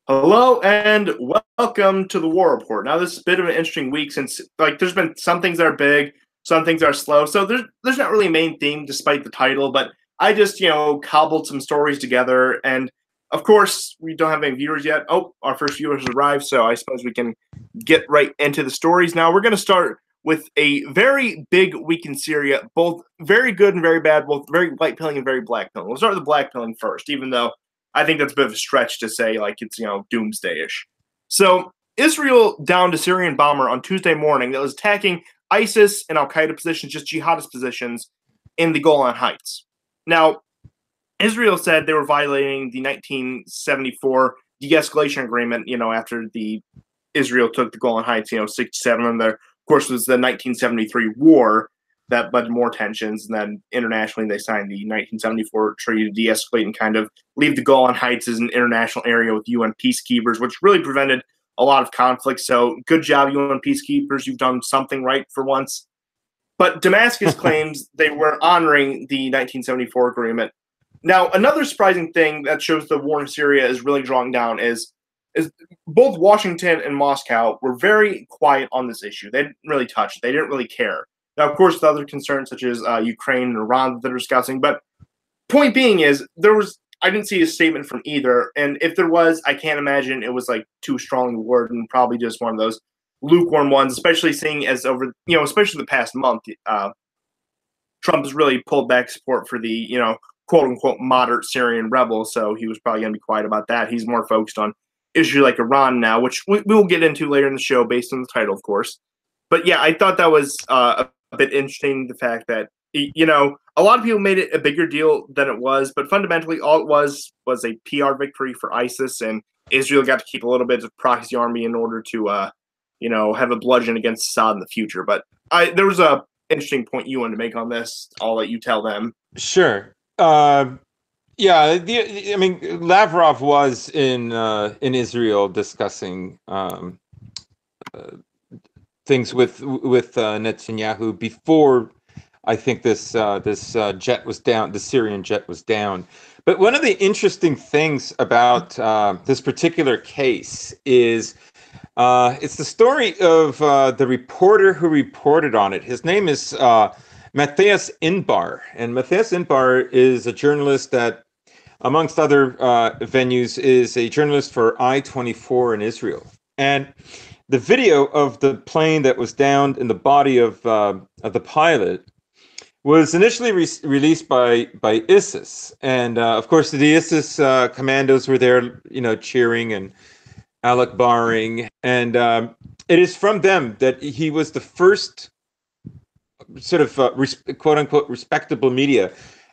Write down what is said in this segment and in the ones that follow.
Hello and welcome to the War Report. Now, this is a bit of an interesting week since, there's been some things that are big, some things are slow. So there's not really a main theme despite the title, but I just cobbled some stories together, and of course we don't have any viewers yet. Oh, our first viewers arrived, so I suppose we can get right into the stories. Now we're going to start with a very big week in Syria, both very good and very bad, both very white pilling and very black pilling. We'll start with the black pilling first, even though I think that's a bit of a stretch to say like it's doomsday-ish. So Israel downed a Syrian bomber on Tuesday morning that was attacking ISIS and Al Qaeda positions, just jihadist positions in the Golan Heights. Now, Israel said they were violating the 1974 de-escalation agreement. After the Israel took the Golan Heights, 67, and there, of course, was the 1973 war that led to more tensions. And then internationally, they signed the 1974 treaty to de-escalate and kind of leave the Golan Heights as an international area with UN peacekeepers, which really prevented a lot of conflict. So good job, UN peacekeepers. You've done something right for once. But Damascus claims they were honoring the 1974 agreement. Now, another surprising thing that shows the war in Syria is really drawing down is both Washington and Moscow were very quiet on this issue. They didn't really touch it. They didn't really care. Now, of course, the other concerns such as Ukraine and Iran that they're discussing. But point being is I didn't see a statement from either. And if there was, I can't imagine it was like too strong a word and probably just one of those lukewarm ones, especially seeing as over, especially the past month, Trump has really pulled back support for the, quote unquote moderate Syrian rebels. So he was probably going to be quiet about that. He's more focused on issues like Iran now, which we will get into later in the show based on the title, of course. But yeah, I thought that was a bit interesting. The fact that, a lot of people made it a bigger deal than it was, but fundamentally all it was a PR victory for ISIS, and Israel got to keep a little bit of proxy army in order to, have a bludgeon against Assad in the future. But there was a interesting point you wanted to make on this. I'll let you tell them. Sure. Yeah, I mean, Lavrov was in Israel discussing things with Netanyahu before I think this jet was down. The Syrian jet was down. But one of the interesting things about this particular case is it's the story of the reporter who reported on it. His name is Matthias Inbar, and Matthias Inbar is a journalist that, amongst other venues, is a journalist for I-24 in Israel. And the video of the plane that was downed in the body of the pilot was initially released by ISIS, and of course the ISIS commandos were there, cheering and Alak-barring, and it is from them that he was the first sort of quote unquote respectable media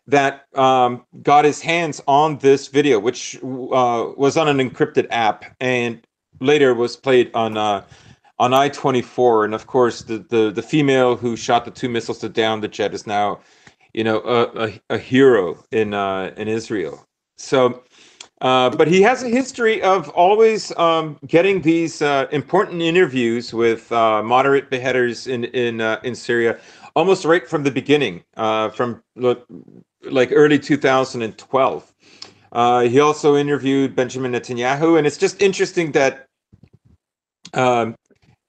that got his hands on this video, which was on an encrypted app and later was played on I-24. And of course, the female who shot the two missiles to down the jet is now, a hero in Israel. So, but he has a history of always getting these important interviews with moderate beheaders in Syria, almost right from the beginning, from like early 2012. He also interviewed Benjamin Netanyahu, and it's just interesting that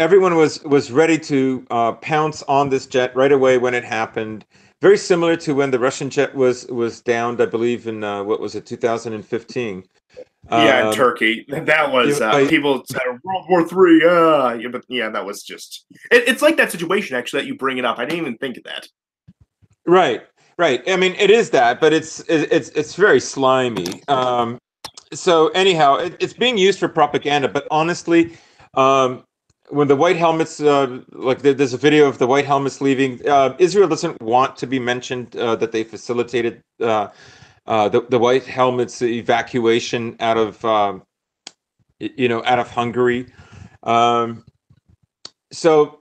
everyone was ready to pounce on this jet right away when it happened. Very similar to when the Russian jet was downed, I believe, in what was it, 2015. Yeah, in Turkey, that was people said World War III. Yeah, but yeah, that was just it's like that situation actually that you bring it up. I didn't even think of that. Right, right. I mean, it is that, but it's very slimy. So anyhow, it's being used for propaganda. But honestly, when the white helmets, there's a video of the white helmets leaving, Israel doesn't want to be mentioned that they facilitated the white helmets evacuation out of out of Hungary. So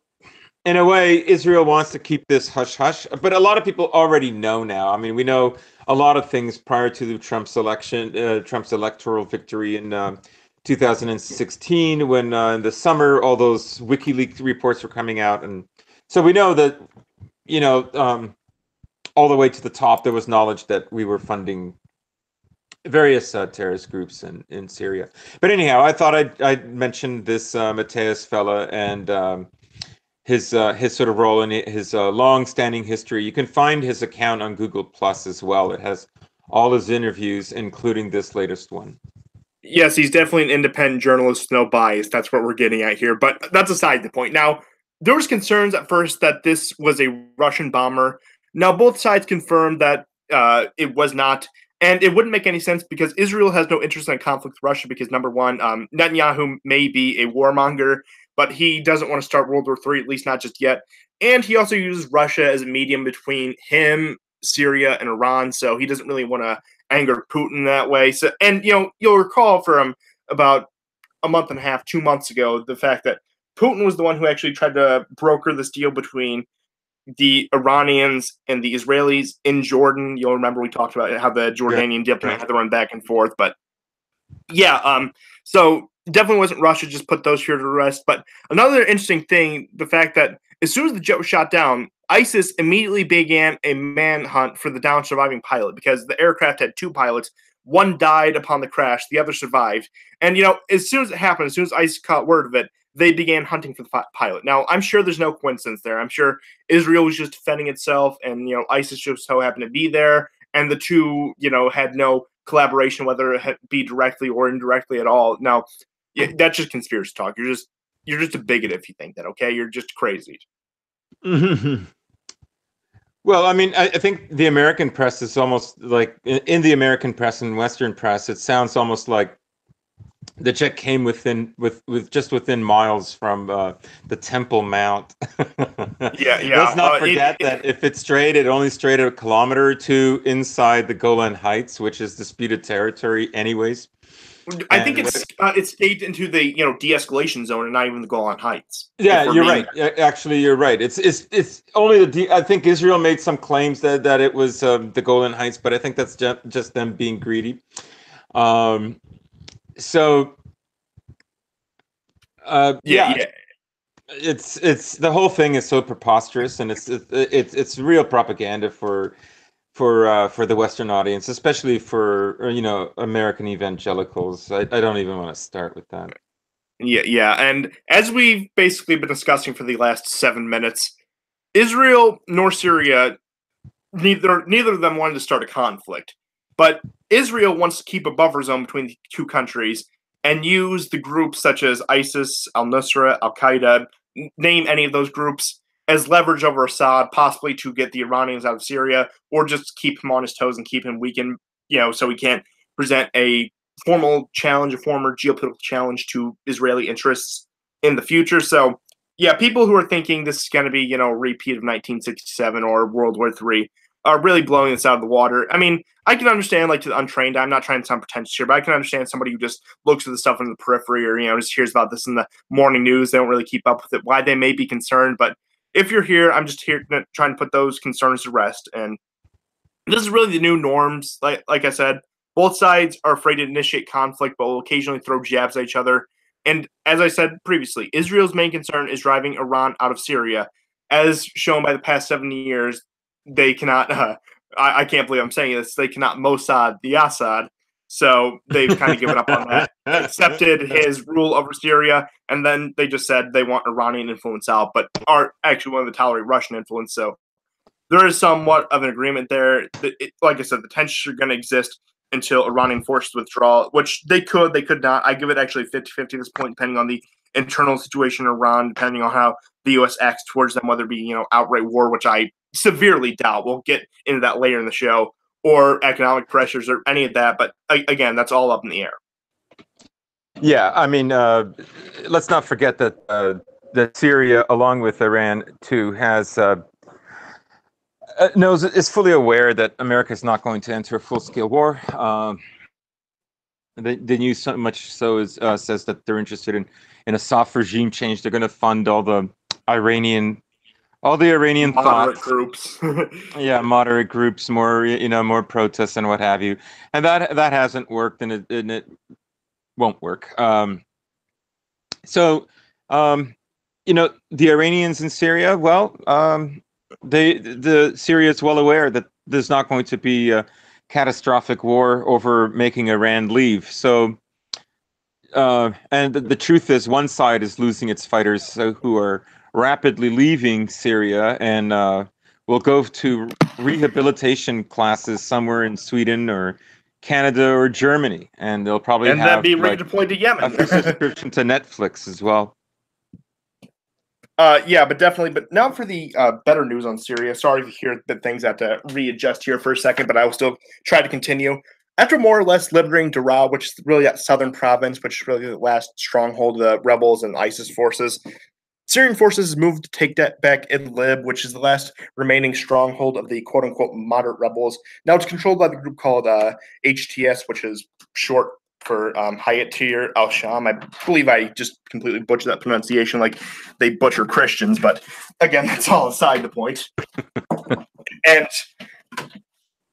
in a way, Israel wants to keep this hush hush, but a lot of people already know now. I mean, we know a lot of things prior to Trump's election, Trump's electoral victory in 2016, when in the summer all those WikiLeaks reports were coming out, and so we know that all the way to the top there was knowledge that we were funding various terrorist groups in Syria. But anyhow, I thought I'd mention this Mateus fella and his sort of role in it, his long-standing history. You can find his account on Google Plus as well. It has all his interviews, including this latest one. Yes, he's definitely an independent journalist, no bias. That's what we're getting at here. But that's aside the point. Now, there was concerns at first that this was a Russian bomber. Now, both sides confirmed that it was not, and it wouldn't make any sense because Israel has no interest in a conflict with Russia because number one, Netanyahu may be a warmonger, but he doesn't want to start World War III, at least not just yet. And he also uses Russia as a medium between him, Syria, and Iran. So he doesn't really want to anger Putin that way. So, and you'll recall from about a month and a half, 2 months ago, the fact that Putin was the one who actually tried to broker this deal between the Iranians and the Israelis in Jordan. You'll remember we talked about how the Jordanian diplomat had to run back and forth. But yeah, so definitely wasn't Russia, just put those here to rest. But another interesting thing, the fact that as soon as the jet was shot down, ISIS immediately began a manhunt for the down surviving pilot because the aircraft had two pilots. One died upon the crash, the other survived. And, as soon as it happened, as soon as ISIS caught word of it, they began hunting for the pilot. Now, I'm sure there's no coincidence there. I'm sure Israel was just defending itself, and, ISIS just so happened to be there. And the two, had no collaboration, whether it be directly or indirectly at all. Now, that's just conspiracy talk. You're just a bigot if you think that, okay? You're just crazy. Mm-hmm. Well, I mean, I think the American press is almost like in the American press and Western press, it sounds almost like the jet came within miles from the Temple Mount. Yeah. Let's not forget that if it strayed, it only strayed a kilometer or two inside the Golan Heights, which is disputed territory, anyways. I think it's stayed into the de-escalation zone and not even the Golan Heights. Yeah, you're right. Actually, you're right. It's only I think Israel made some claims that it was the Golan Heights, but I think that's just them being greedy. So, yeah. It's the whole thing is so preposterous, and it's real propaganda for the Western audience, especially for American evangelicals. I don't even want to start with that. Yeah, and as we've basically been discussing for the last 7 minutes, Israel nor Syria, neither of them wanted to start a conflict, but Israel wants to keep a buffer zone between the two countries and use the groups such as ISIS, al-Nusra, al-Qaeda, name any of those groups, as leverage over Assad, possibly to get the Iranians out of Syria, or just keep him on his toes and keep him weakened, so he can't present a formal challenge, a former geopolitical challenge to Israeli interests in the future. So, yeah, people who are thinking this is going to be, a repeat of 1967 or World War III are really blowing this out of the water. I mean, I can understand, like, to the untrained, I'm not trying to sound pretentious here, but I can understand somebody who just looks at the stuff in the periphery or, just hears about this in the morning news. They don't really keep up with it, why they may be concerned. But if you're here, I'm just here trying to put those concerns to rest. And this is really the new norms. Like I said, both sides are afraid to initiate conflict, but will occasionally throw jabs at each other. And as I said previously, Israel's main concern is driving Iran out of Syria. As shown by the past 70 years, they cannot, I can't believe I'm saying this, they cannot Mossad the Assad. So they've kind of given up on that, accepted his rule over Syria, and then they just said they want Iranian influence out, but are actually willing to tolerate Russian influence. So there is somewhat of an agreement there. Like I said, the tensions are going to exist until Iranian forces withdraw, which they could not. I give it actually 50-50 at this point, depending on the internal situation in Iran, depending on how the U.S. acts towards them, whether it be, outright war, which I severely doubt. We'll get into that later in the show, or economic pressures or any of that. But again, that's all up in the air. Yeah, I mean, let's not forget that Syria, along with Iran, too, has is fully aware that America is not going to enter a full-scale war. The news so much so says that they're interested in a soft regime change. They're going to fund all the Iranian moderate thoughts. Groups. Yeah, moderate groups, more protests and what have you. And that hasn't worked, and it won't work. So, the Iranians in Syria, well, the Syria is well aware that there's not going to be catastrophic war over making Iran leave. So, and the truth is, one side is losing its fighters who are rapidly leaving Syria and will go to rehabilitation classes somewhere in Sweden or Canada or Germany, and they'll probably And then have be like redeployed to a Yemen. free subscription to Netflix as well. Yeah, but definitely. But now for the better news on Syria. Sorry to hear that things have to readjust here for a second, but I will still try to continue. After more or less liberating Daraa, which is really that southern province, which is really the last stronghold of the rebels and ISIS forces, Syrian forces moved to take that back Idlib, which is the last remaining stronghold of the quote-unquote moderate rebels. Now it's controlled by the group called HTS, which is short for Hayat al-Sham. I believe I just completely butchered that pronunciation like they butcher Christians, but again, that's all aside the point. And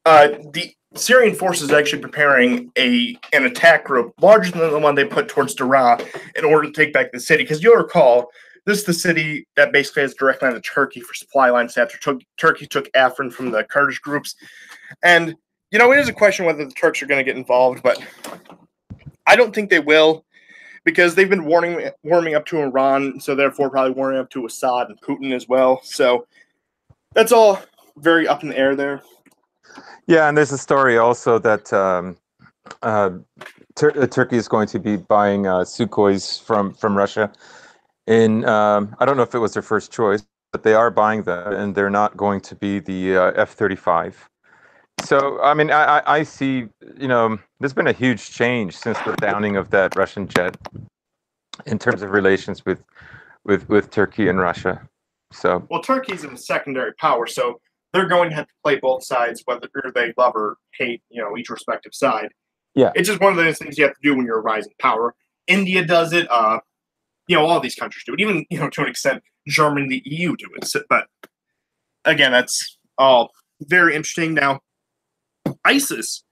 the Syrian forces actually preparing an attack group larger than the one they put towards Daraa in order to take back the city. Because you'll recall, this is the city that basically has direct line to Turkey for supply lines after Turkey took Afrin from the Kurdish groups. And, it is a question whether the Turks are going to get involved, but I don't think they will, because they've been warming up to Iran, so therefore probably warming up to Assad and Putin as well. So that's all very up in the air there. Yeah, and there's a story also that Turkey is going to be buying Sukhois from Russia. I don't know if it was their first choice, but they are buying them, and they're not going to be the F-35. So, I mean, I see, there's been a huge change since the downing of that Russian jet in terms of relations with Turkey and Russia. So, well, Turkey's a secondary power, so they're going to have to play both sides, whether they love or hate, each respective side. Yeah, it's just one of those things you have to do when you're a rising power. India does it. All these countries do it. Even, to an extent, Germany, the EU do it. But again, that's all very interesting. Now, ISIS,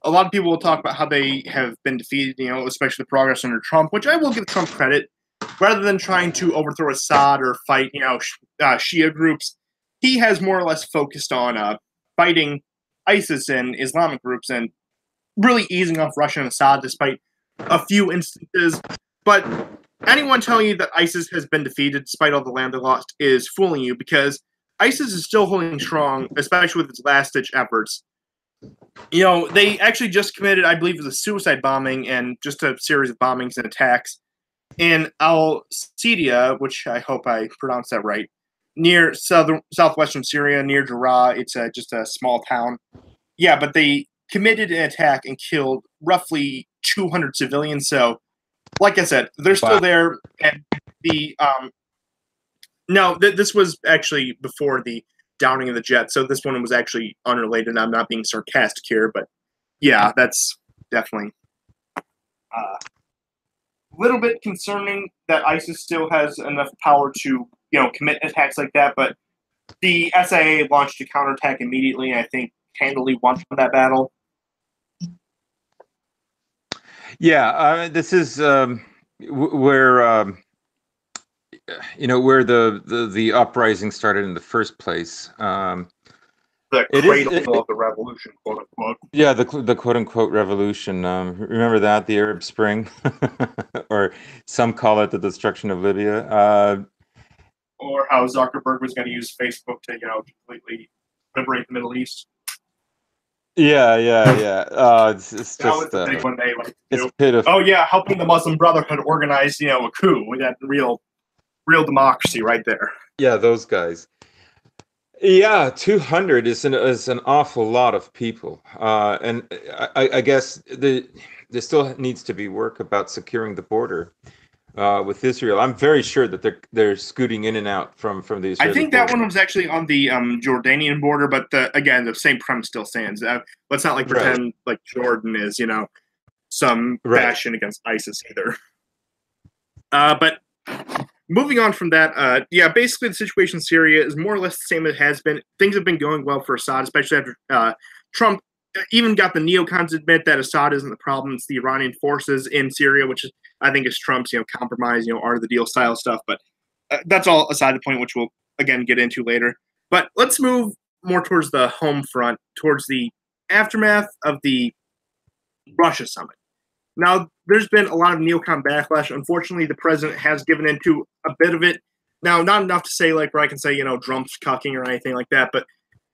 a lot of people will talk about how they have been defeated, especially the progress under Trump, which I will give Trump credit. Rather than trying to overthrow Assad or fight, Shia groups, he has more or less focused on fighting ISIS and Islamic groups and really easing off Russia and Assad despite a few instances. But anyone telling you that ISIS has been defeated despite all the land they lost is fooling you, because ISIS is still holding strong, especially with its last-ditch efforts. They actually just committed, I believe, it was a suicide bombing and just a series of bombings and attacks in Al-Sidia, which I hope I pronounced that right, near southwestern Syria, near Daraa. It's just a small town. Yeah, but they committed an attack and killed roughly 200 civilians. So, like I said, they're still there. And this was actually before the downing of the jet. So this one was actually unrelated. I'm not being sarcastic here, but yeah, that's definitely a little bit concerning that ISIS still has enough power to, commit attacks like that. But the SIA launched a counterattack immediately, and I think handily won that battle. Yeah, this is where where the uprising started in the first place. The cradle of the revolution, quote unquote. Yeah, the quote unquote revolution. Remember that, the Arab Spring, or some call it the destruction of Libya. Or how Zuckerberg was going to use Facebook to, completely liberate the Middle East. Yeah. It's just it's a big one they like to do. Pitiful. Oh yeah, helping the Muslim Brotherhood organize, a coup. We got real democracy right there. Yeah, those guys. Yeah, 200 is an awful lot of people, and I guess there still needs to be work about securing the border with Israel. I'm very sure that they're scooting in and out from the Israeli I think border. that one was actually on the Jordanian border, but again, the same premise still stands. Let's not pretend like Jordan is, some bastion against ISIS either. But moving on from that, basically the situation in Syria is more or less the same as it has been. Things have been going well for Assad, especially after Trump even got the neocons to admit that Assad isn't the problem. It's the Iranian forces in Syria, which I think is Trump's, compromise, art of the deal style stuff. But that's all aside the point, which we'll, again, get into later. But let's move more towards the home front, towards the aftermath of the Russia summit. Now, there's been a lot of neocon backlash. Unfortunately, the president has given into a bit of it. Now, not enough to say, like, where I can say, Trump's cucking or anything like that, but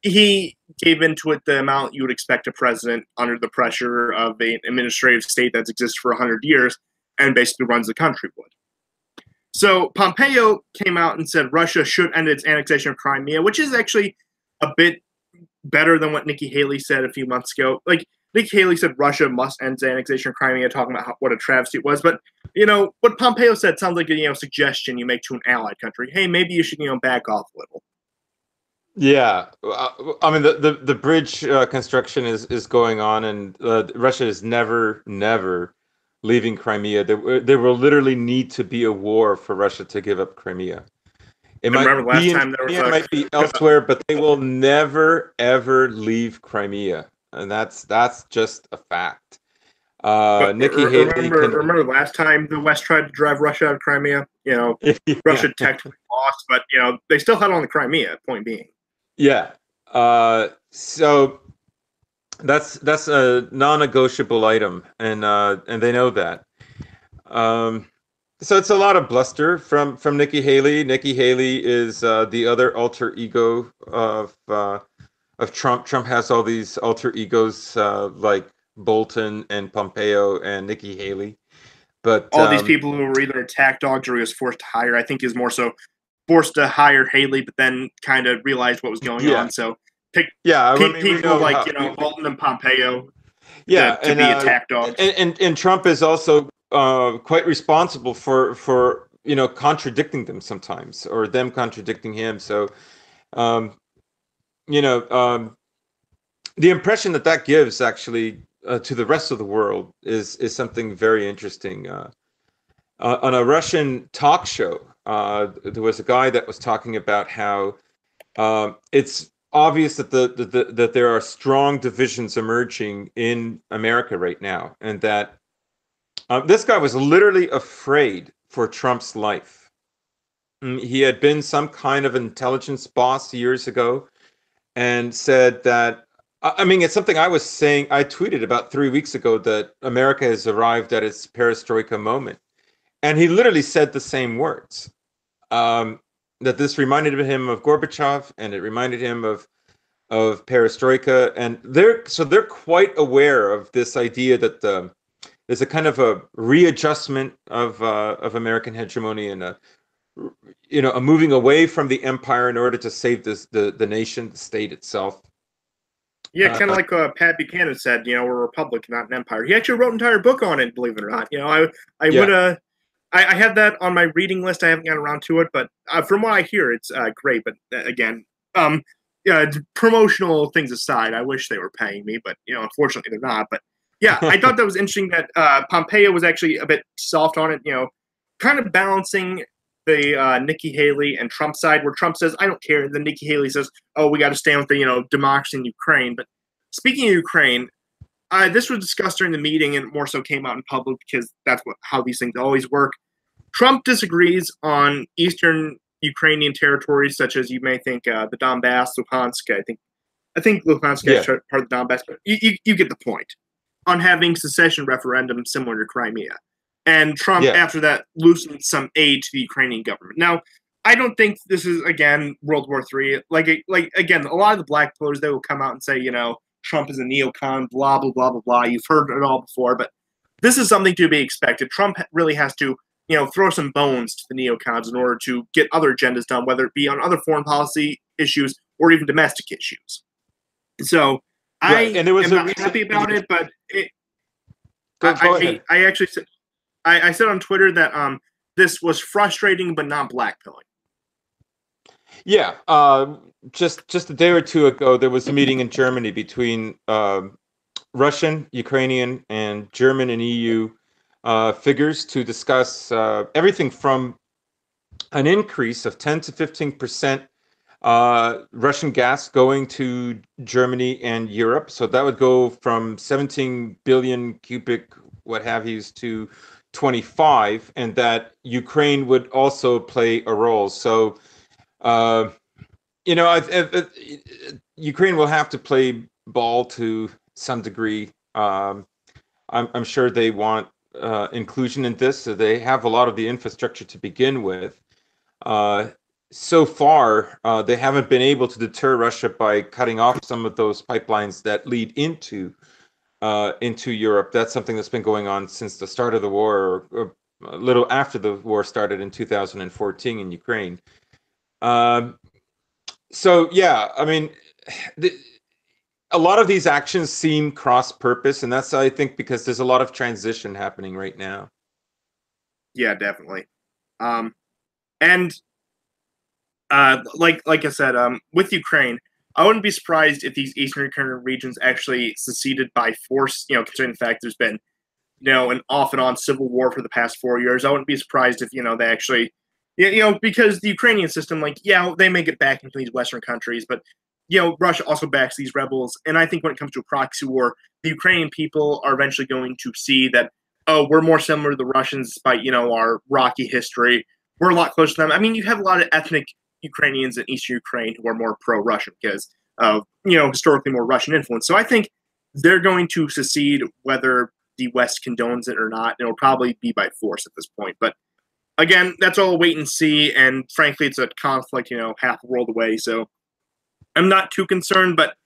he gave into it the amount you would expect a president under the pressure of an administrative state that's existed for 100 years and basically runs the country would. So Pompeo came out and said Russia should end its annexation of Crimea, which is actually a bit better than what Nikki Haley said a few months ago. Like, Nikki Haley said Russia must end its annexation of Crimea, talking about what a travesty it was. But, what Pompeo said sounds like a, suggestion you make to an allied country. Hey, maybe you should, back off a little. Yeah, I mean the bridge construction is going on, and Russia is never leaving Crimea. There will literally need to be a war for Russia to give up Crimea. It might be in Crimea, it might be elsewhere, but they will never ever leave Crimea, and that's just a fact. Nikki Haley. Remember last time the West tried to drive Russia out of Crimea? Russia technically lost, but they still held on to Crimea. Point being. Yeah. So that's a non-negotiable item, and they know that. So it's a lot of bluster from Nikki Haley. Nikki Haley is the other alter ego of Trump. Trump has all these alter egos like Bolton and Pompeo and Nikki Haley. But all these people who were either attack dogs or he was forced to hire, I think is more so forced to hire Haley, but then kind of realized what was going on. So people like Bolton and Pompeo to be attack dogs. And Trump is also quite responsible for contradicting them sometimes, or them contradicting him. So the impression that gives actually to the rest of the world is something very interesting. On a Russian talk show, there was a guy that was talking about how it's obvious that that there are strong divisions emerging in America right now, and that this guy was literally afraid for Trump's life. He had been some kind of intelligence boss years ago, and said that, I mean, it's something I was saying, I tweeted about 3 weeks ago, that America has arrived at its perestroika moment. And he literally said the same words, that this reminded him of Gorbachev, and it reminded him of perestroika. And they're quite aware of this idea that there's a kind of a readjustment of American hegemony, and a moving away from the empire in order to save the nation, the state itself. Yeah, kind of like Pat Buchanan said, we're a republic, not an empire. He actually wrote an entire book on it, believe it or not. I have that on my reading list. I haven't gotten around to it, but from what I hear, it's great. But again, promotional things aside, I wish they were paying me, but unfortunately they're not. But yeah, I thought that was interesting that Pompeo was actually a bit soft on it. Kind of balancing the Nikki Haley and Trump side, where Trump says, I don't care. And then Nikki Haley says, oh, we got to stand with the, democracy in Ukraine. But speaking of Ukraine, this was discussed during the meeting and more so came out in public because that's how these things always work. Trump disagrees on eastern Ukrainian territories, such as you may think the Donbass, Luhansk. I think Luhansk is part of the Donbass, but you get the point, on having secession referendum similar to Crimea. And Trump, after that, loosened some aid to the Ukrainian government. Now, I don't think this is, again, World War III. Like again, a lot of the black voters, they will come out and say, Trump is a neocon, blah, blah, blah, blah, blah. You've heard it all before. But this is something to be expected. Trump really has to, throw some bones to the neocons in order to get other agendas done, whether it be on other foreign policy issues or even domestic issues. So I am not happy about it, but I actually said, I said on Twitter that this was frustrating but not blackpilling. Yeah, just a day or two ago, there was a meeting in Germany between Russian, Ukrainian, and German and EU figures to discuss everything from an increase of 10 to 15% Russian gas going to Germany and Europe. So that would go from 17 billion cubic what have yous to 25, and that Ukraine would also play a role. So, Ukraine will have to play ball to some degree. I'm sure they want inclusion in this, so they have a lot of the infrastructure to begin with. So far, they haven't been able to deter Russia by cutting off some of those pipelines that lead into Europe. That's something that's been going on since the start of the war, or a little after the war started in 2014 in Ukraine. Um, so yeah, I mean, the, a lot of these actions seem cross-purpose, and that's, I think, because there's a lot of transition happening right now. Yeah, definitely. And like I said, with Ukraine, I wouldn't be surprised if these Eastern Ukrainian regions actually seceded by force. You know, considering the fact there's been an off and on civil war for the past 4 years. I wouldn't be surprised if they actually, because the Ukrainian system, like, yeah, they may get back into these Western countries, but Russia also backs these rebels. And I think when it comes to a proxy war, the Ukrainian people are eventually going to see that, oh, we're more similar to the Russians despite our rocky history. We're a lot closer to them. I mean, you have a lot of ethnic Ukrainians in Eastern Ukraine who are more pro-Russian because of historically more Russian influence. So I think they're going to secede whether the West condones it or not. It'll probably be by force at this point. But again, that's all wait and see. And frankly, it's a conflict, half a world away. So I'm not too concerned. But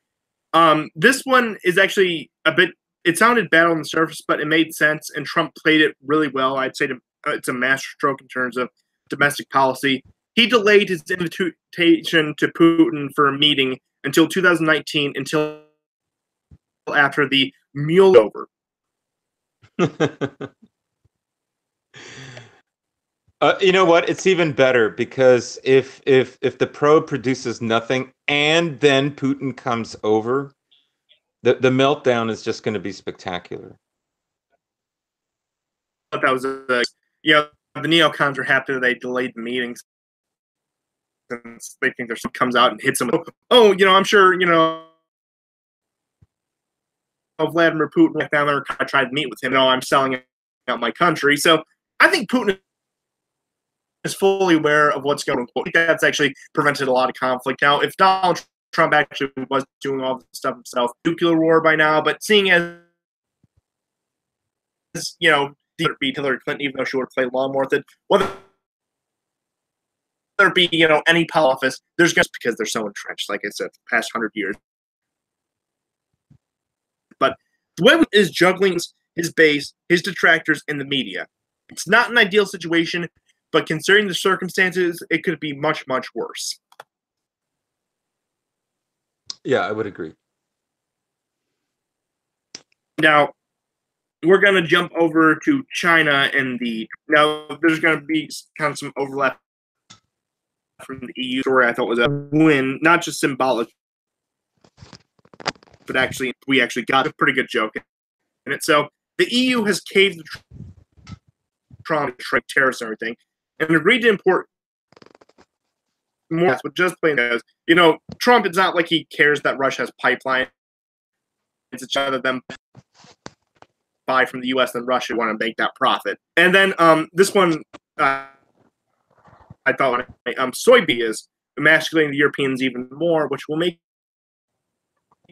this one is actually a bit. It sounded bad on the surface, but it made sense, and Trump played it really well. I'd say it's a masterstroke in terms of domestic policy. He delayed his invitation to Putin for a meeting until 2019, until after the mule over. You know what? It's even better because if the probe produces nothing and then Putin comes over, the meltdown is just going to be spectacular. That was the neocons are happy that they delayed the meetings since they think there's some comes out and hits them. Oh, I'm sure Vladimir Putin went down there. I tried to meet with him. No, I'm selling out my country. So I think Putin is fully aware of what's going on. I think that's actually prevented a lot of conflict. Now, if Donald Trump actually was doing all this stuff himself, nuclear war by now, but seeing as be Hillary Clinton, even though she would have played along more with it, whether it be any office, there's just because they're so entrenched, like I said, the past 100 years. But the way he is juggling his base, his detractors, and the media, it's not an ideal situation, but considering the circumstances, it could be much, much worse. Yeah, I would agree. Now, we're going to jump over to China now there's going to be kind of some overlap from the EU story. I thought was a win, not just symbolic, but actually we actually got a pretty good joke in it. So the EU has caved Trump trade tariffs and everything, and agreed to import more. That's what just plain as Trump. It's not like he cares that Russia has pipelines. It's just other than buy from the U.S. than Russia want to make that profit. And then this one, I thought soybean is emasculating the Europeans even more, which will make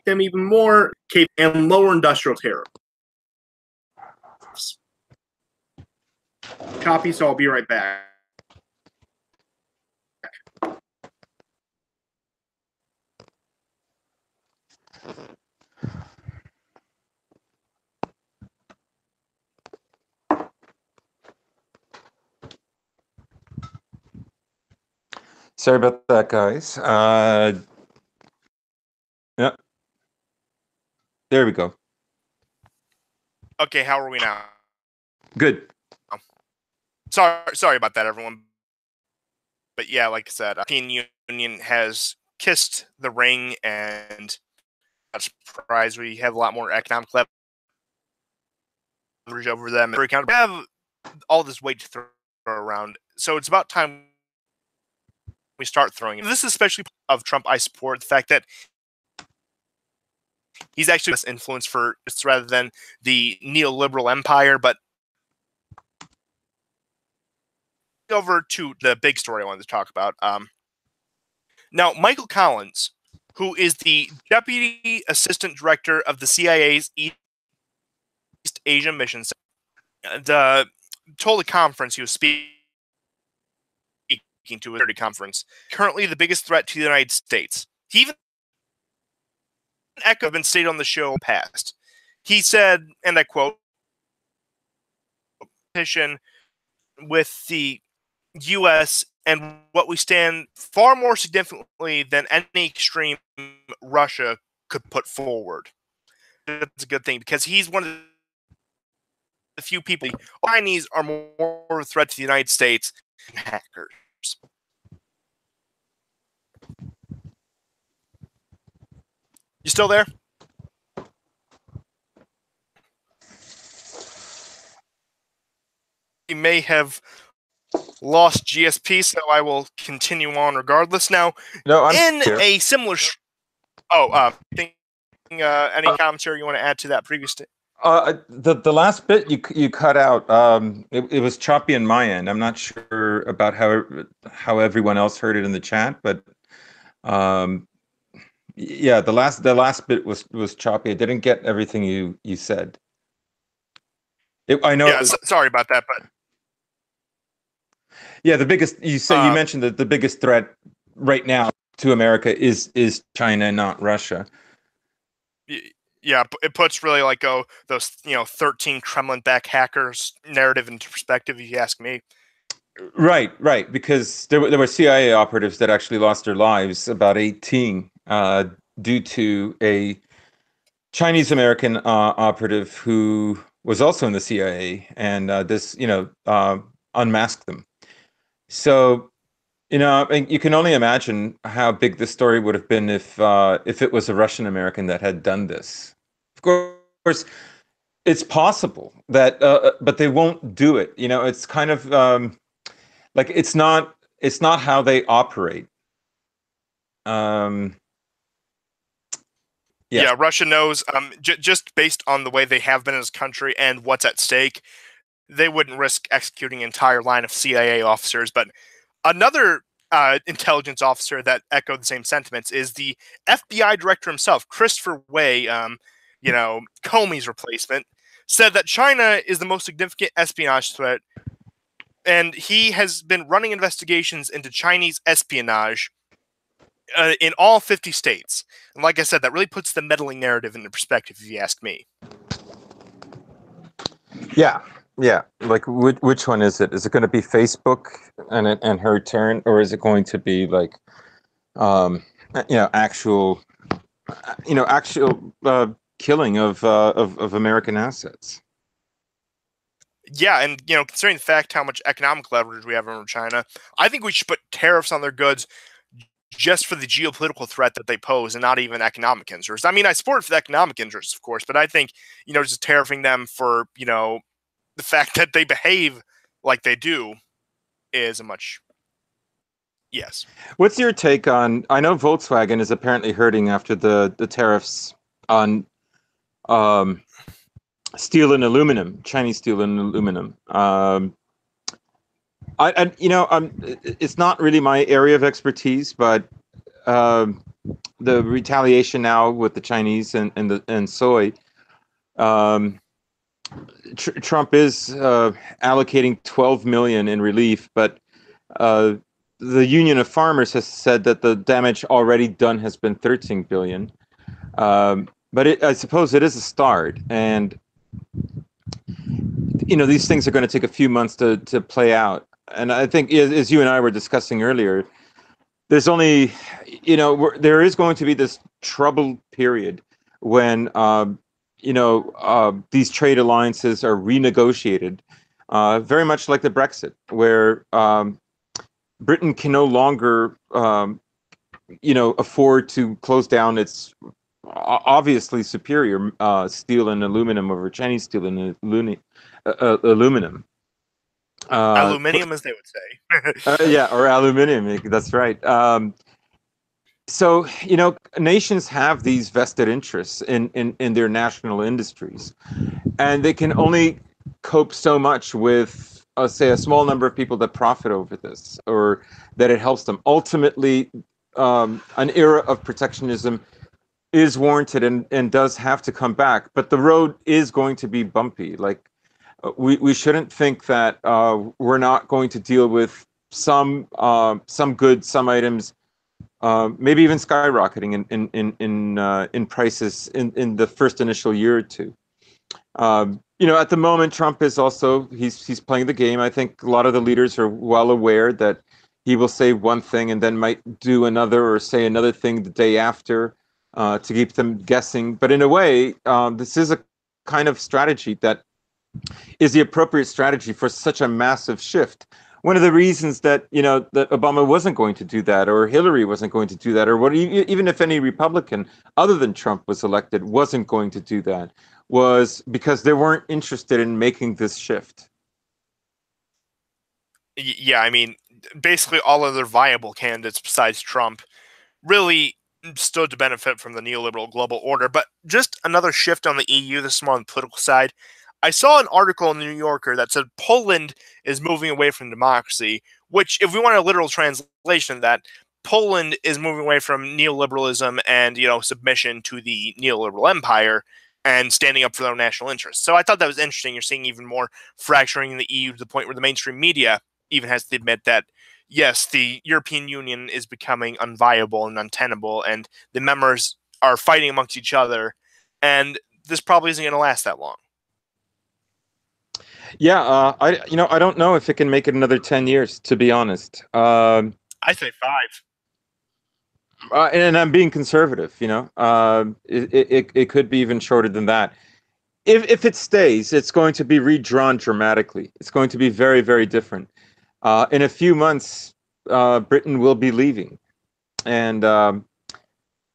them even more capable and lower industrial tariffs. Copy, so I'll be right back. Sorry about that, guys. Yeah. There we go. Okay, how are we now? Good. Sorry about that, everyone. But yeah, like I said, the European Union has kissed the ring, and not surprised we have a lot more economic leverage over them. We have all this weight to throw around, so it's about time we start throwing it. This is especially of Trump. I support the fact that he's actually less influence for it's rather than the neoliberal empire. But over to the big story I wanted to talk about. Now, Michael Collins who is the Deputy Assistant Director of the CIA's East Asia Mission Center, told the conference he was speaking to a security conference, currently the biggest threat to the United States. He even echoed been stated on the show past. He said, and I quote, with the U.S. and what we stand far more significantly than any extreme Russia could put forward. That's a good thing because he's one of the few people. Chinese are more of a threat to the United States than hackers. You still there? We may have lost GSP, so I will continue on regardless. Now, No, I'm in here. a similar... any commentary you want to add to that previous... The last bit you cut out, it was choppy on my end. I'm not sure about how everyone else heard it in the chat, but yeah, the last bit was choppy. I didn't get everything you said. I know. Yeah, sorry about that, but yeah, the biggest you mentioned that the biggest threat right now to America is China, not Russia. Yeah, it puts really like those 13 Kremlin-backed hackers narrative into perspective, if you ask me. Right, because there were CIA operatives that actually lost their lives, about 18, due to a Chinese American operative who was also in the CIA, and this unmasked them. So you can only imagine how big this story would have been if it was a Russian American that had done this. Of course, it's possible that, but they won't do it. It's kind of like it's not how they operate. Yeah, Russia knows. Just based on the way they have been as a country and what's at stake, they wouldn't risk executing an entire line of CIA officers. But another intelligence officer that echoed the same sentiments is the FBI director himself, Christopher Wray, Comey's replacement, said that China is the most significant espionage threat, and he has been running investigations into Chinese espionage in all 50 states. And like I said, that really puts the meddling narrative into perspective, if you ask me. Yeah. Like, which one is it? Is it going to be Facebook and her turn, or is it going to be like, actual killing of American assets? Yeah, and considering the fact how much economic leverage we have over China, I think we should put tariffs on their goods just for the geopolitical threat that they pose, and not even economic interests. I mean, I support it for the economic interests, of course, but I think just tariffing them for the fact that they behave like they do is a much... Yes. What's your take on... I know Volkswagen is apparently hurting after the tariffs on steel and aluminum, Chinese steel and aluminum. It's not really my area of expertise, but the retaliation now with the Chinese and soy... Trump is allocating $12 million in relief, but the Union of Farmers has said that the damage already done has been $13 billion. But I suppose it is a start, and these things are going to take a few months to play out. And I think, as you and I were discussing earlier, there's only there is going to be this troubled period when these trade alliances are renegotiated, very much like the Brexit, where Britain can no longer, afford to close down its obviously superior steel and aluminum over Chinese steel and aluminum. Aluminium, as they would say. Or aluminium. That's right. So, nations have these vested interests in their national industries, and they can only cope so much with, say, a small number of people that profit over this, or that it helps them. Ultimately, an era of protectionism is warranted and does have to come back, but the road is going to be bumpy. Like we shouldn't think that we're not going to deal with some goods, some items, maybe even skyrocketing in prices in the first initial year or two. At the moment, Trump is also he's playing the game. I think a lot of the leaders are well aware that he will say one thing and then might do another or say another thing the day after to keep them guessing. But in a way, this is a kind of strategy that is the appropriate strategy for such a massive shift. One of the reasons that that Obama wasn't going to do that, or Hillary wasn't going to do that, or even if any Republican other than Trump was elected wasn't going to do that, was because they weren't interested in making this shift. Yeah, I mean, basically all other viable candidates besides Trump really stood to benefit from the neoliberal global order. But just another shift on the EU, this is more on the political side. I saw an article in the New Yorker that said Poland is moving away from democracy, which, if we want a literal translation of that, Poland is moving away from neoliberalism and, submission to the neoliberal empire and standing up for their own national interests. So I thought that was interesting. You're seeing even more fracturing in the EU to the point where the mainstream media even has to admit that, yes, the European Union is becoming unviable and untenable, and the members are fighting amongst each other, and this probably isn't going to last that long. Yeah, I don't know if it can make it another 10 years, to be honest. I say 5. And I'm being conservative, it could be even shorter than that. If it stays, it's going to be redrawn dramatically. It's going to be very, very different. In a few months, Britain will be leaving, and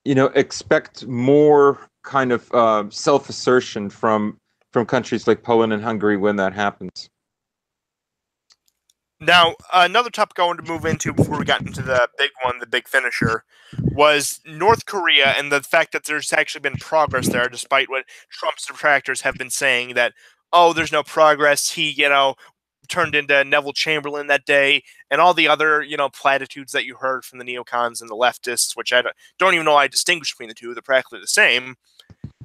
expect more kind of self-assertion from countries like Poland and Hungary when that happens. Now, another topic I wanted to move into before we got into the big one, the big finisher, was North Korea and the fact that there's actually been progress there, despite what Trump's detractors have been saying that, oh, there's no progress. He, turned into Neville Chamberlain that day, and all the other, platitudes that you heard from the neocons and the leftists, which I don't even know how I distinguish between the two. They're practically the same,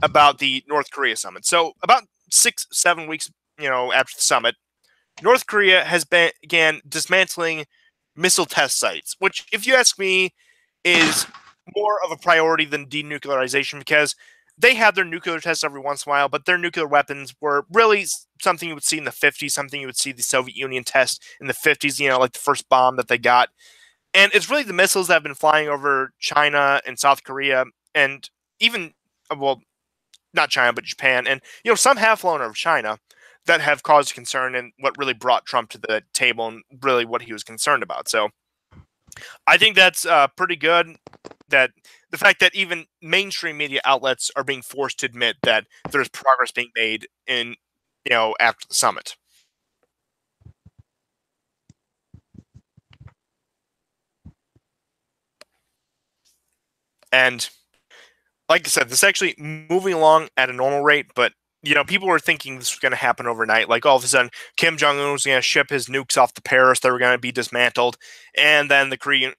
about the North Korea summit. So about 6-7 weeks, after the summit, North Korea has began dismantling missile test sites, which, if you ask me, is more of a priority than denuclearization, because they have their nuclear tests every once in a while, but their nuclear weapons were really something you would see in the 50s, something you would see the Soviet Union test in the 50s, like the first bomb that they got. And it's really the missiles that have been flying over China and South Korea, and even, well, not China, but Japan, and some have flown over China, that have caused concern and what really brought Trump to the table and really what he was concerned about. So I think that's pretty good, that the fact that even mainstream media outlets are being forced to admit that there's progress being made in, after the summit. And like I said, this is actually moving along at a normal rate, but people were thinking this was going to happen overnight. Like, all of a sudden, Kim Jong-un was going to ship his nukes off to Paris. They were going to be dismantled. And then the Korean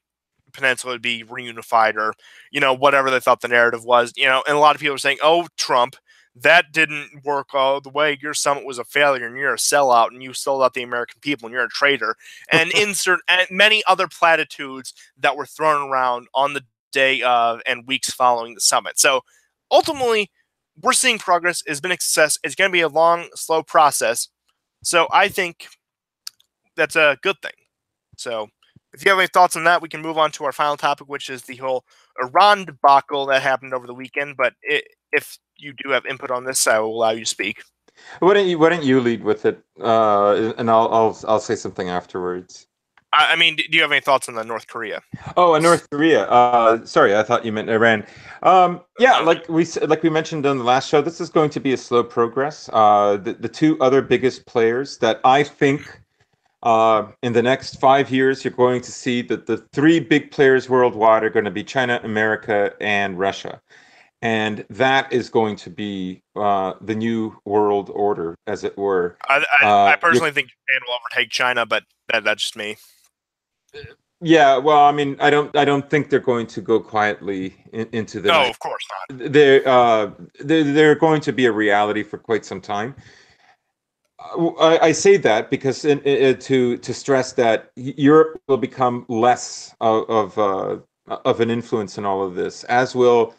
Peninsula would be reunified, or, whatever they thought the narrative was. And a lot of people were saying, oh, Trump, that didn't work all the way. Your summit was a failure, and you're a sellout, and you sold out the American people, and you're a traitor. And insert and many other platitudes that were thrown around on the day of and weeks following the summit. So ultimately, we're seeing progress. It's been a success. It's going to be a long, slow process. So I think that's a good thing. So if you have any thoughts on that, we can move on to our final topic, which is the whole Iran debacle that happened over the weekend. But if you do have input on this, I will allow you to speak. Why don't you lead with it, and I'll say something afterwards. I mean, do you have any thoughts on the North Korea? Oh, North Korea. Sorry, I thought you meant Iran. Yeah, like we mentioned on the last show, this is going to be a slow progress. The two other biggest players that I think in the next 5 years, you're going to see that the three big players worldwide are going to be China, America, and Russia. And that is going to be the new world order, as it were. I personally think Japan will overtake China, but that's just me. Yeah, well, I mean, I don't think they're going to go quietly into the No, night. of course not. They're going to be a reality for quite some time. I say that because to stress that Europe will become less of an influence in all of this, as will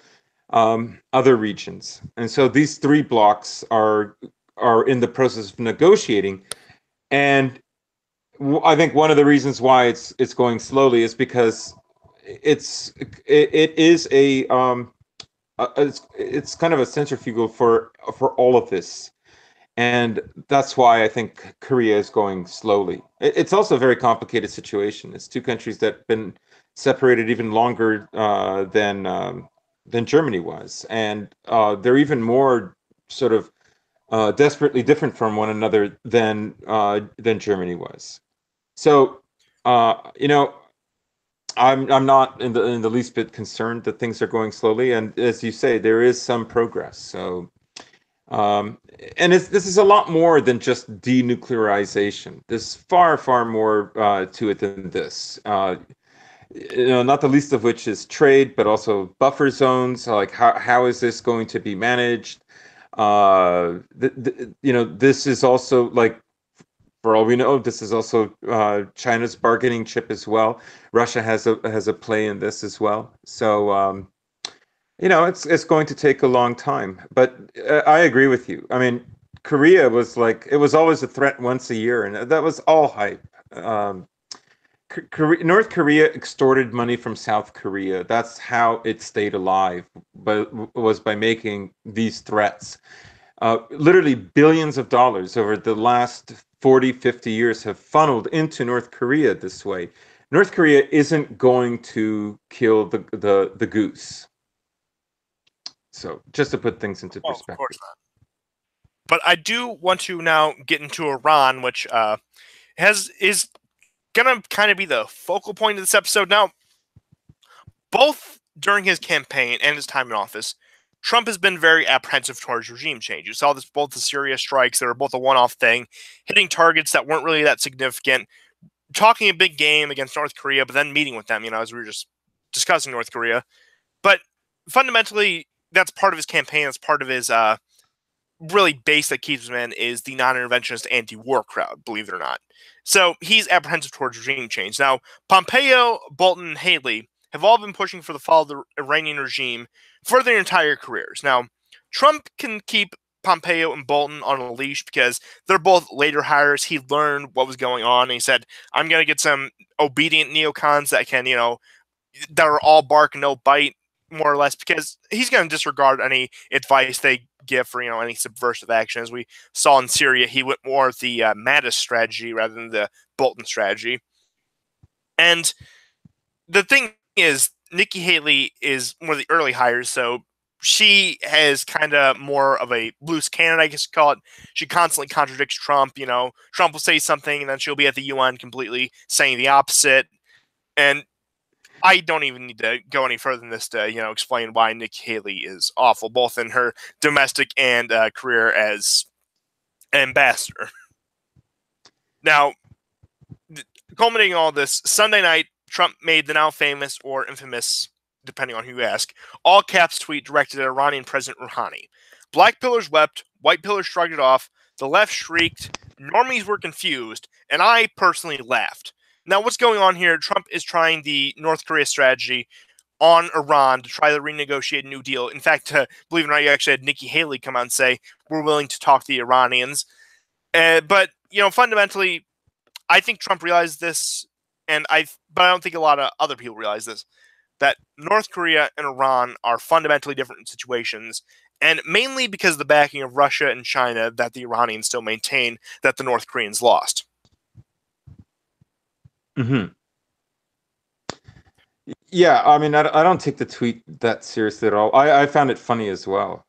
other regions. And so these three blocks are in the process of negotiating. And I think one of the reasons why it's going slowly is because it is it's kind of a centrifugal for all of this, and that's why I think Korea is going slowly. It's also a very complicated situation. It's two countries that have been separated even longer than Germany was, and they're even more sort of desperately different from one another than Germany was. So, you know, I'm not in the least bit concerned that things are going slowly, and as you say, there is some progress. So, um, and this is a lot more than just denuclearization. There's far more to it than this. Not the least of which is trade, but also buffer zones. Like how is this going to be managed? This is also like, for all we know, this is also China's bargaining chip as well. Russia has a play in this as well. So it's going to take a long time. But I agree with you. I mean, Korea was like, it was always a threat once a year, and that was all hype. Um, North Korea extorted money from South Korea. That's how it stayed alive, but was by making these threats. Literally billions of dollars over the last 40, 50 years have funneled into North Korea this way. North Korea isn't going to kill the goose. So just to put things into Oh, of course perspective. not. But I do want to now get into Iran, which is gonna kind of be the focal point of this episode. Now, both during his campaign and his time in office, Trump has been very apprehensive towards regime change. You saw this both the Syria strikes; they were both a one-off thing, hitting targets that weren't really that significant, talking a big game against North Korea, but then meeting with them. As we were just discussing North Korea. But fundamentally, that's part of his campaign. That's part of his really base that keeps him in is the non-interventionist anti-war crowd, believe it or not. So he's apprehensive towards regime change. Now, Pompeo, Bolton, and Haley have all been pushing for the fall of the Iranian regime for their entire careers. Now, Trump can keep Pompeo and Bolton on a leash because they're both later hires. He learned what was going on, and he said, I'm going to get some obedient neocons that can, that are all bark and no bite, more or less, because he's going to disregard any advice they give for any subversive action. As we saw in Syria, he went more with the Mattis strategy rather than the Bolton strategy. And the thing is, Nikki Haley is one of the early hires, so she has kind of more of a loose cannon, I guess you call it. She constantly contradicts Trump. Trump will say something, and then she'll be at the UN completely saying the opposite. And I don't even need to go any further than this to, explain why Nikki Haley is awful, both in her domestic and career as ambassador. Now, culminating all this, Sunday night, Trump made the now famous or infamous, depending on who you ask, all caps tweet directed at Iranian President Rouhani. Black pillars wept, white pillars shrugged it off, the left shrieked, normies were confused, and I personally laughed. Now, what's going on here? Trump is trying the North Korea strategy on Iran to try to renegotiate a new deal. In fact, believe it or not, you actually had Nikki Haley come out and say, we're willing to talk to the Iranians. But, fundamentally, I think Trump realized this, but I don't think a lot of other people realize this, that North Korea and Iran are fundamentally different situations, and mainly because of the backing of Russia and China that the Iranians still maintain that the North Koreans lost. Mm-hmm. Yeah, I mean, I don't take the tweet that seriously at all. I found it funny as well.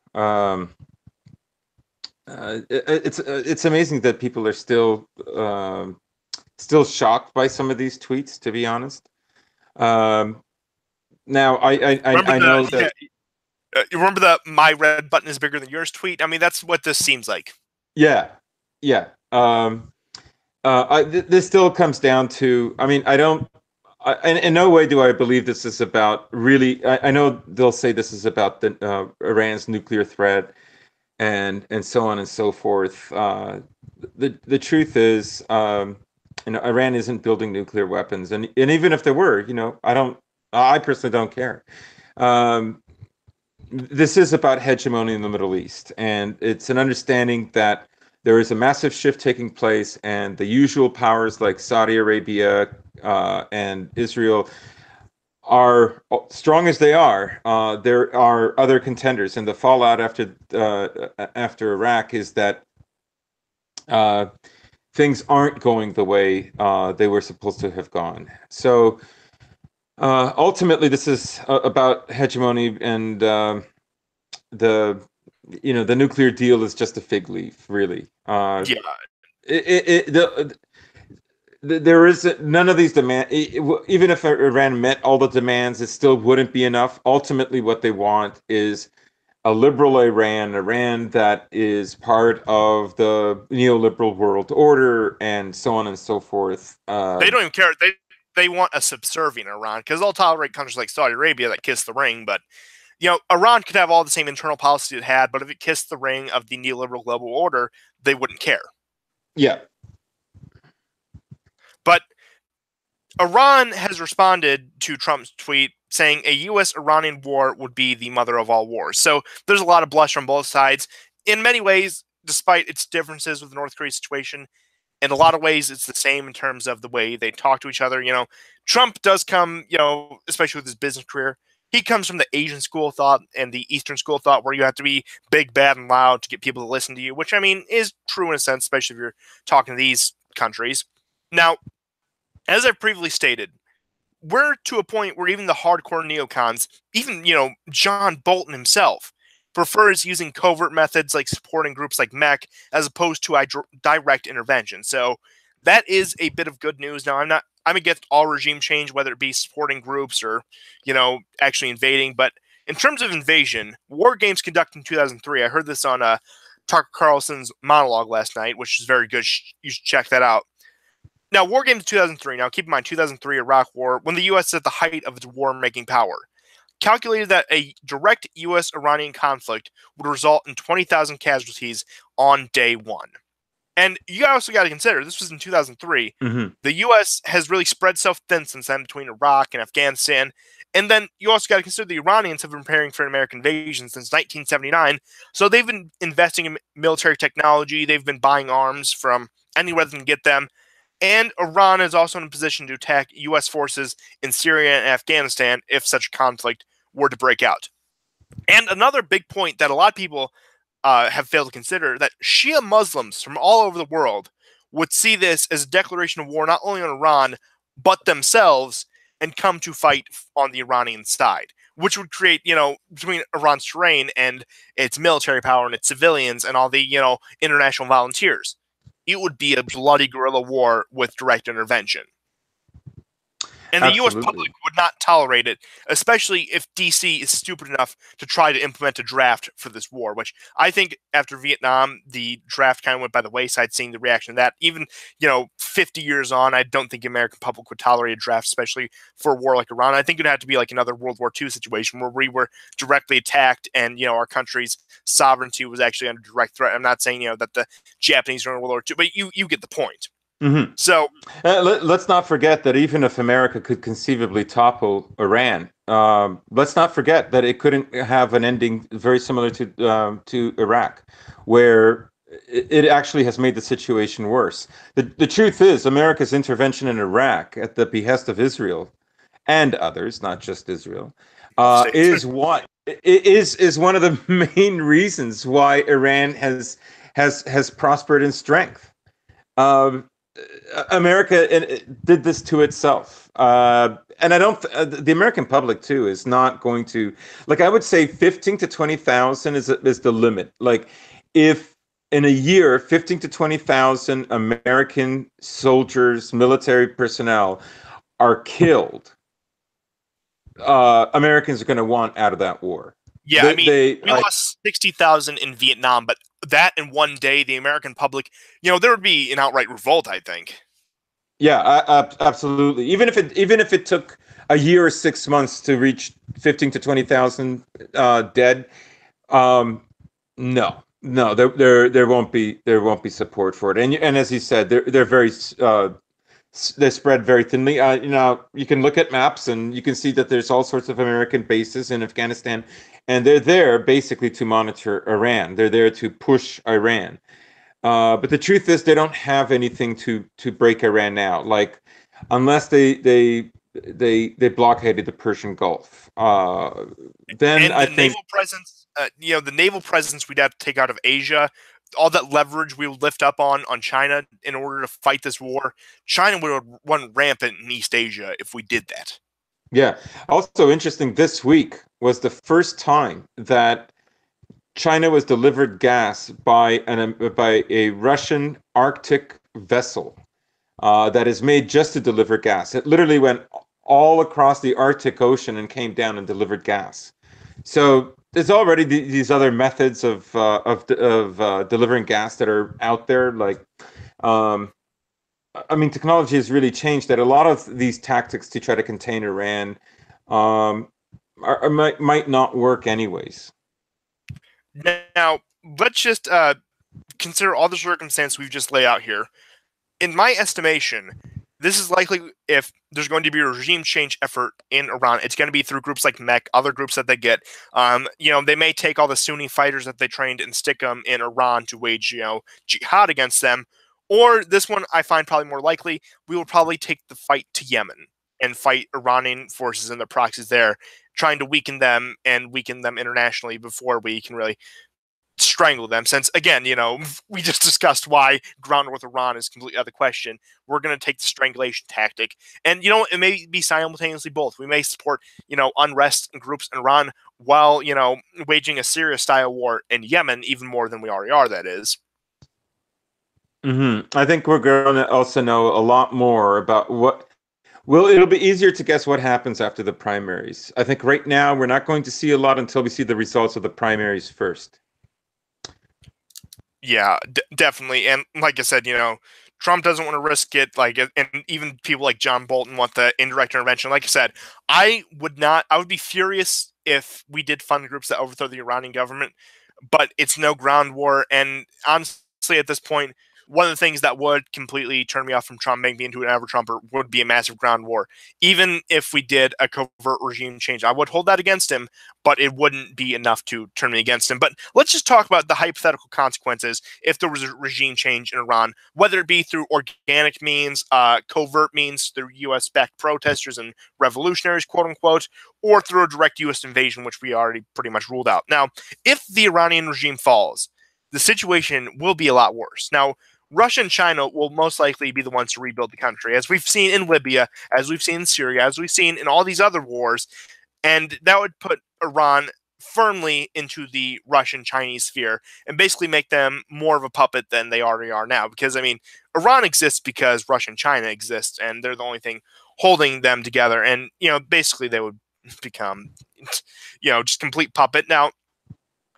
It's amazing that people are still shocked by some of these tweets, to be honest. Now, I know that. You remember the "my red button is bigger than yours" tweet? I mean, that's what this seems like. Yeah, yeah. This still comes down to. I mean, in no way do I believe this is about really. I know they'll say this is about the Iran's nuclear threat and so on and so forth. The truth is, Iran isn't building nuclear weapons, and even if there were, I personally don't care. Um, this is about hegemony in the Middle East, and it's an understanding that there is a massive shift taking place, and the usual powers like Saudi Arabia and Israel are strong as they are. There are other contenders, and the fallout after Iraq is that uh, things aren't going the way they were supposed to have gone. So ultimately, this is about hegemony, and the nuclear deal is just a fig leaf, really. Yeah. There is none of these demand. Even if Iran met all the demands, it still wouldn't be enough. Ultimately, what they want is a liberal Iran that is part of the neoliberal world order, and so on and so forth. They don't even care. They want a subservient Iran, because they'll tolerate countries like Saudi Arabia that kiss the ring, but Iran could have all the same internal policy it had, but if it kissed the ring of the neoliberal global order, they wouldn't care. Yeah. But Iran has responded to Trump's tweet saying a U.S.-Iranian war would be the mother of all wars. So there's a lot of bluster on both sides. In many ways, despite its differences with the North Korea situation, in a lot of ways, it's the same in terms of the way they talk to each other. Trump does come, especially with his business career, he comes from the Asian school of thought and the Eastern school of thought, where you have to be big, bad, and loud to get people to listen to you, which, I mean, is true in a sense, especially if you're talking to these countries. Now, as I've previously stated, we're to a point where even the hardcore neocons, even, John Bolton himself, prefers using covert methods like supporting groups like MEC as opposed to direct intervention. So that is a bit of good news. Now, I'm against all regime change, whether it be supporting groups or, actually invading. But in terms of invasion, war games conducted in 2003, I heard this on Tucker Carlson's monologue last night, which is very good. You should check that out. Now, war games in 2003. Now, keep in mind, 2003 Iraq War, when the U.S. is at the height of its war-making power, calculated that a direct U.S.-Iranian conflict would result in 20,000 casualties on day one. And you also got to consider, this was in 2003. Mm-hmm. The U.S. has really spread itself thin since then between Iraq and Afghanistan. And then you also got to consider the Iranians have been preparing for an American invasion since 1979. So they've been investing in military technology. They've been buying arms from anywhere they can get them. And Iran is also in a position to attack U.S. forces in Syria and Afghanistan if such a conflict were to break out. And another big point that a lot of people have failed to consider, that Shia Muslims from all over the world would see this as a declaration of war not only on Iran, but themselves, and come to fight on the Iranian side, which would create, between Iran's terrain and its military power and its civilians and all the, international volunteers, it would be a bloody guerrilla war with direct intervention. And the Absolutely. U.S. public would not tolerate it, especially if D.C. is stupid enough to try to implement a draft for this war, which I think after Vietnam, the draft kind of went by the wayside, seeing the reaction to that. Even, 50 years on, I don't think the American public would tolerate a draft, especially for a war like Iran. I think it'd have to be like another World War II situation where we were directly attacked and, our country's sovereignty was actually under direct threat. I'm not saying, that the Japanese were in World War II, but you get the point. Mm-hmm. So let's not forget that even if America could conceivably topple Iran, let's not forget that it couldn't have an ending very similar to Iraq, where it actually has made the situation worse. The truth is, America's intervention in Iraq at the behest of Israel and others, not just Israel, is one of the main reasons why Iran has prospered in strength. America did this to itself, and I don't. The American public too is not going to, like. I would say 15 to 20,000 is the limit. Like, if in a year 15 to 20,000 American soldiers, military personnel, are killed, Americans are going to want out of that war. Yeah, we lost 60,000 in Vietnam, but that in one day, the American public, there would be an outright revolt, I think. Yeah, absolutely. Even if it took a year or 6 months to reach 15 to 20,000 dead, um, no, no, there won't be support for it. And as you said, they're very they spread very thinly. You can look at maps and you can see that there's all sorts of American bases in Afghanistan, and they're there basically to monitor Iran. They're there to push Iran. But the truth is, they don't have anything to break Iran now. Like, unless they blockaded the Persian Gulf, then And I the think naval presence, the naval presence we'd have to take out of Asia, all that leverage we would lift up on China in order to fight this war, China would run rampant in East Asia if we did that. yeah. Also interesting. This week was the first time that China was delivered gas by a Russian Arctic vessel that is made just to deliver gas. It literally went all across the Arctic Ocean and came down and delivered gas. So there's already these other methods of delivering gas that are out there. Like, um, I mean, technology has really changed. That a lot of these tactics to try to contain Iran um, might not work anyways. Now, let's just consider all the circumstances we've just laid out here. In my estimation, this is likely if there's going to be a regime change effort in Iran, it's going to be through groups like MEK, other groups that they get. They may take all the Sunni fighters that they trained and stick them in Iran to wage, jihad against them. Or this one I find probably more likely, we will probably take the fight to Yemen and fight Iranian forces and their proxies there, trying to weaken them and weaken them internationally before we can really strangle them, since again, we just discussed why ground war with Iran is completely out of the question. We're going to take the strangulation tactic, and it may be simultaneously both. We may support unrest groups in Iran while waging a Syria style war in Yemen, even more than we already are, that is. I think we're going to also know a lot more about it'll be easier to guess what happens after the primaries. I think right now we're not going to see a lot until we see the results of the primaries first. Yeah, definitely. And like I said, Trump doesn't want to risk it. And even people like John Bolton want the indirect intervention. Like I said, I would be furious if we did fund groups that overthrow the Iranian government, but it's no ground war. And honestly, at this point, one of the things that would completely turn me off from Trump, make me into an ever-Trumper, would be a massive ground war. Even if we did a covert regime change, I would hold that against him, but it wouldn't be enough to turn me against him. But let's just talk about the hypothetical consequences if there was a regime change in Iran, whether it be through organic means, covert means through U.S.-backed protesters and revolutionaries, quote-unquote, or through a direct U.S. invasion, which we already pretty much ruled out. Now, if the Iranian regime falls, the situation will be a lot worse. Now, Russia and China will most likely be the ones to rebuild the country, as we've seen in Libya, as we've seen in Syria, as we've seen in all these other wars. And that would put Iran firmly into the Russian-Chinese sphere and basically make them more of a puppet than they already are now. Because, I mean, Iran exists because Russia and China exist, and they're the only thing holding them together. And, basically they would become, just complete puppet. Now,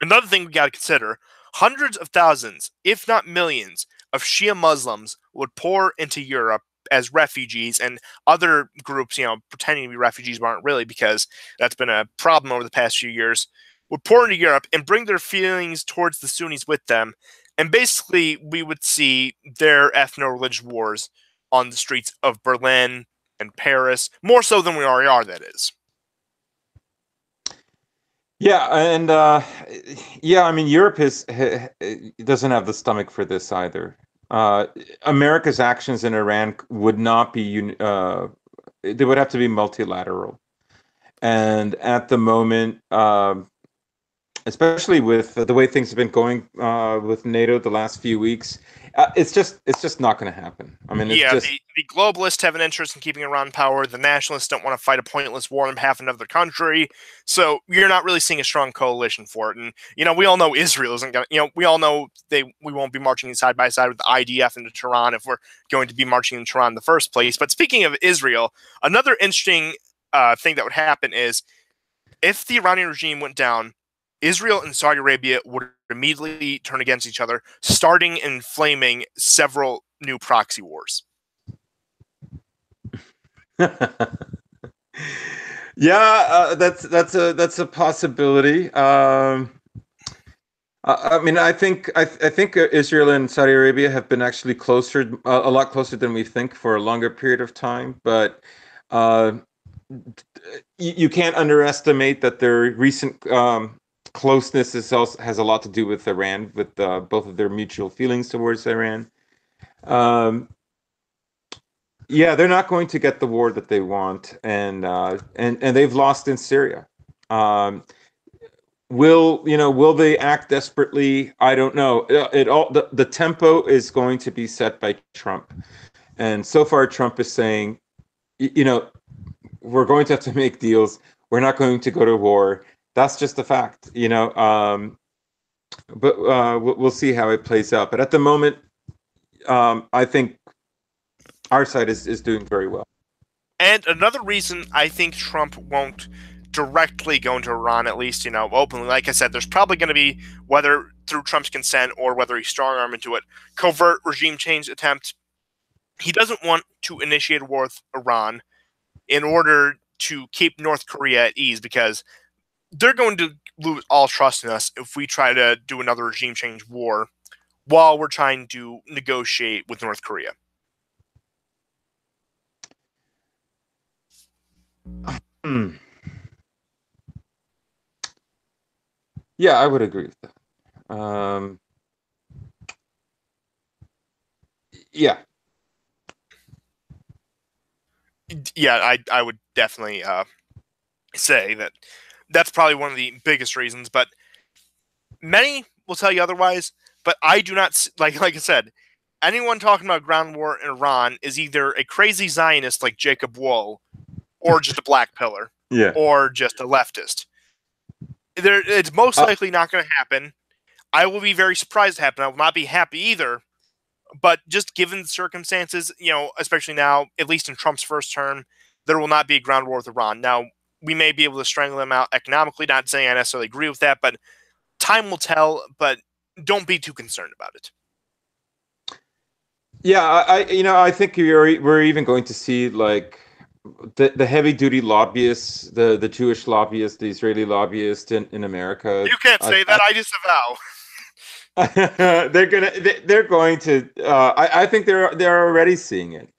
another thing we got to consider, hundreds of thousands, if not millions, of Shia Muslims would pour into Europe as refugees, and other groups, pretending to be refugees but aren't really, because that's been a problem over the past few years, would pour into Europe and bring their feelings towards the Sunnis with them. And basically, we would see their ethno-religious wars on the streets of Berlin and Paris, more so than we already are, that is. Yeah, and I mean, Europe doesn't have the stomach for this either. America's actions in Iran would not be they would have to be multilateral, and at the moment, especially with the way things have been going with NATO the last few weeks, it's just not going to happen. I mean, it's just the globalists have an interest in keeping Iran in power. The nationalists don't want to fight a pointless war on behalf of another country. So you're not really seeing a strong coalition for it. And we all know Israel isn't going to. We all know we won't be marching side by side with the IDF into Tehran if we're going to be marching in Tehran in the first place. But speaking of Israel, another interesting thing that would happen is if the Iranian regime went down, Israel and Saudi Arabia would immediately turn against each other, starting and inflaming several new proxy wars. Yeah, that's a possibility. I mean, I think Israel and Saudi Arabia have been actually closer, a lot closer than we think for a longer period of time. But uh, you can't underestimate that their recent closeness has a lot to do with Iran, with both of their mutual feelings towards Iran. Um, yeah, they're not going to get the war that they want, and they've lost in Syria. Um, will they act desperately? I don't know. It all the tempo is going to be set by Trump, and so far Trump is saying, you know, we're going to have to make deals. We're not going to go to war. That's just a fact, you know. But we'll see how it plays out. But at the moment, I think our side is doing very well. And another reason I think Trump won't directly go into Iran, at least, openly, like I said, there's probably going to be, whether through Trump's consent or whether he strong arm into it, covert regime change attempt. He doesn't want to initiate a war with Iran in order to keep North Korea at ease, because they're going to lose all trust in us if we try to do another regime change war while we're trying to negotiate with North Korea. Hmm. Yeah, I would agree with that. Yeah. Yeah, I would definitely say that that's probably one of the biggest reasons, but many will tell you otherwise. But I do not, like I said, anyone talking about ground war in Iran is either a crazy Zionist like Jacob Wool, or just a black pillar, Yeah. or just a leftist. It's most likely not going to happen. I will be very surprised to happen. I will not be happy either. But just given the circumstances, especially now, at least in Trump's first term, there will not be a ground war with Iran. Now, we may be able to strangle them out economically, not saying I necessarily agree with that, but time will tell. But don't be too concerned about it. Yeah, I think we're even going to see like the heavy duty lobbyists, the Jewish lobbyists, the Israeli lobbyists in America. You can't say that. I disavow. They're going to. I think they're already seeing it.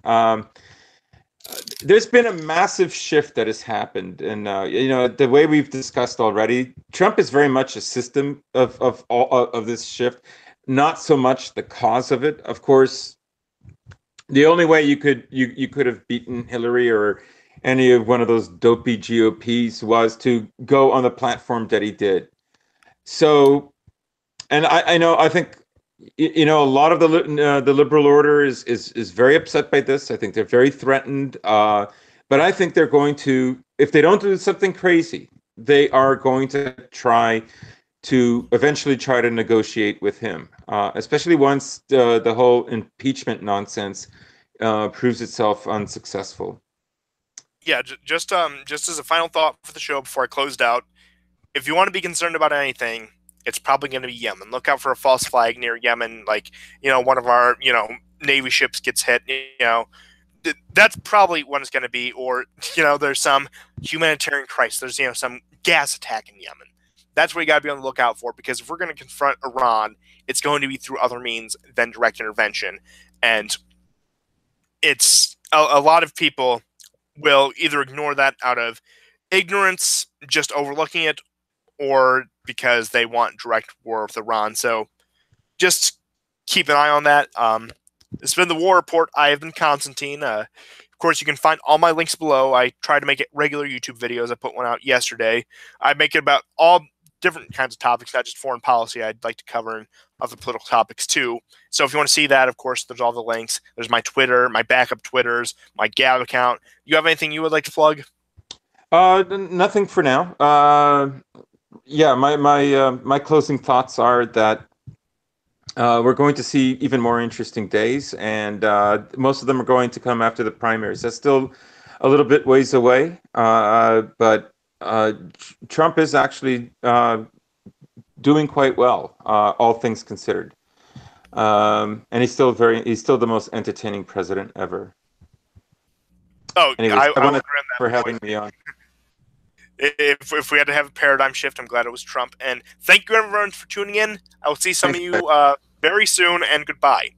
There's been a massive shift that has happened, and the way we've discussed already, Trump is very much a system of all of this shift, not so much the cause of it. Of course, the only way you could have beaten Hillary or any of one of those dopey GOPs was to go on the platform that he did. So, and I think a lot of the liberal order is very upset by this. I think they're very threatened. But I think they're going to, if they don't do something crazy, they are going to try to eventually try to negotiate with him, especially once the whole impeachment nonsense proves itself unsuccessful. Yeah, just as a final thought for the show before I closed out, if you want to be concerned about anything, it's probably going to be Yemen. Look out for a false flag near Yemen, like one of our Navy ships gets hit. That's probably what it's going to be, or there's some humanitarian crisis. There's some gas attack in Yemen. That's what you got to be on the lookout for, because if we're going to confront Iran, it's going to be through other means than direct intervention, and it's a lot of people will either ignore that out of ignorance, just overlooking it, or because they want direct war with Iran. So just keep an eye on that. It's been the War Report. I have been Constantine. Of course, you can find all my links below. I try to make it regular YouTube videos. I put one out yesterday. I make it about all different kinds of topics, not just foreign policy. I'd like to cover and other political topics too. So if you want to see that, of course, there's all the links. There's my Twitter, my backup Twitters, my Gab account. You have anything you would like to plug? Nothing for now. Yeah, my closing thoughts are that we're going to see even more interesting days, and most of them are going to come after the primaries. That's still a little bit ways away, but Trump is actually doing quite well, all things considered. And he's still the most entertaining president ever. Oh, Anyways, I I want will to agree on for that having point. me on. If we had to have a paradigm shift, I'm glad it was Trump. And thank you everyone for tuning in. I will see some Thanks, of you very soon, and goodbye.